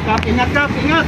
Kap, ingat Kap, ingat.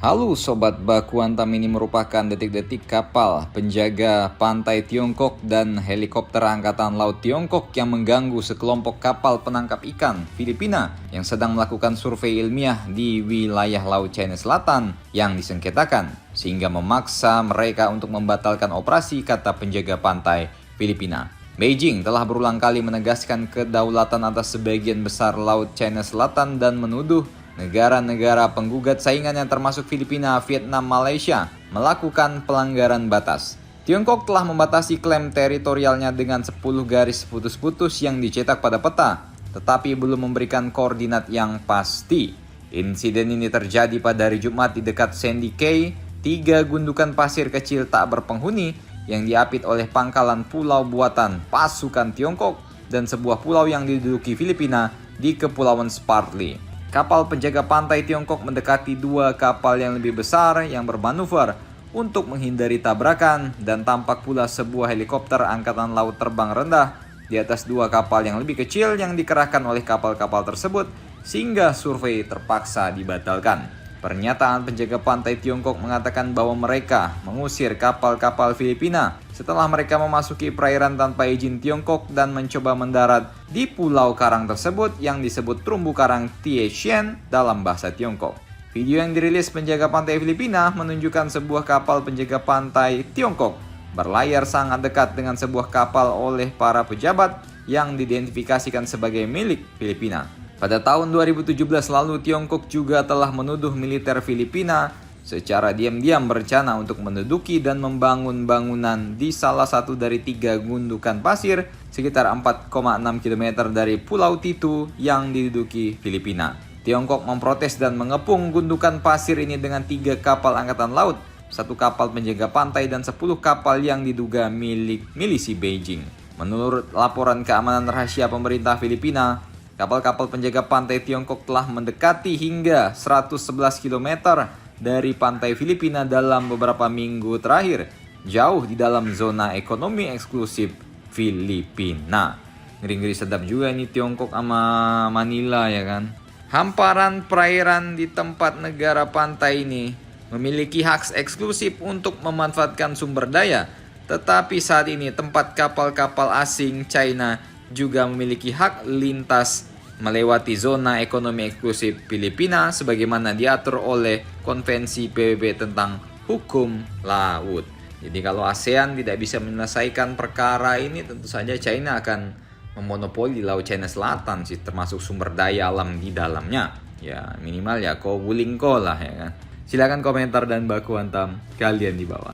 Halo Sobat Baku Hantam, ini merupakan detik-detik kapal penjaga pantai Tiongkok dan helikopter Angkatan Laut Tiongkok yang mengganggu sekelompok kapal penangkap ikan Filipina yang sedang melakukan survei ilmiah di wilayah Laut China Selatan yang disengketakan, sehingga memaksa mereka untuk membatalkan operasi, kata penjaga pantai Filipina. Beijing telah berulang kali menegaskan kedaulatan atas sebagian besar Laut China Selatan dan menuduh negara-negara penggugat saingannya termasuk Filipina, Vietnam, Malaysia melakukan pelanggaran batas. Tiongkok telah membatasi klaim teritorialnya dengan 10 garis putus-putus yang dicetak pada peta, tetapi belum memberikan koordinat yang pasti. Insiden ini terjadi pada hari Jumat di dekat Sandy Cay, 3 gundukan pasir kecil tak berpenghuni yang diapit oleh pangkalan pulau buatan pasukan Tiongkok dan sebuah pulau yang diduduki Filipina di Kepulauan Spratly. Kapal penjaga pantai Tiongkok mendekati 2 kapal yang lebih besar yang bermanuver untuk menghindari tabrakan, dan tampak pula sebuah helikopter angkatan laut terbang rendah di atas 2 kapal yang lebih kecil yang dikerahkan oleh kapal-kapal tersebut, sehingga survei terpaksa dibatalkan. Pernyataan penjaga pantai Tiongkok mengatakan bahwa mereka mengusir kapal-kapal Filipina setelah mereka memasuki perairan tanpa izin Tiongkok dan mencoba mendarat di pulau karang tersebut yang disebut terumbu karang Tieshian dalam bahasa Tiongkok. Video yang dirilis penjaga pantai Filipina menunjukkan sebuah kapal penjaga pantai Tiongkok berlayar sangat dekat dengan sebuah kapal oleh para pejabat yang diidentifikasikan sebagai milik Filipina. Pada tahun 2017 lalu, Tiongkok juga telah menuduh militer Filipina secara diam-diam berencana untuk menduduki dan membangun bangunan di salah satu dari 3 gundukan pasir sekitar 4,6 km dari Pulau Titu yang diduduki Filipina. Tiongkok memprotes dan mengepung gundukan pasir ini dengan 3 kapal angkatan laut, 1 kapal penjaga pantai, dan 10 kapal yang diduga milik milisi Beijing. Menurut laporan keamanan rahasia pemerintah Filipina, kapal-kapal penjaga pantai Tiongkok telah mendekati hingga 111 km dari pantai Filipina dalam beberapa minggu terakhir, jauh di dalam zona ekonomi eksklusif Filipina. Ngeri-ngeri sedap juga ini Tiongkok sama Manila, ya kan. Hamparan perairan di tempat negara pantai ini memiliki hak eksklusif untuk memanfaatkan sumber daya, tetapi saat ini tempat kapal-kapal asing China juga memiliki hak lintas melewati zona ekonomi eksklusif Filipina sebagaimana diatur oleh Konvensi PBB tentang hukum laut. Jadi kalau ASEAN tidak bisa menyelesaikan perkara ini, tentu saja China akan memonopoli Laut China Selatan sih, termasuk sumber daya alam di dalamnya. Ya minimal ya kau wuling ko lah, ya kan. Silakan komentar dan baku hantam kalian di bawah.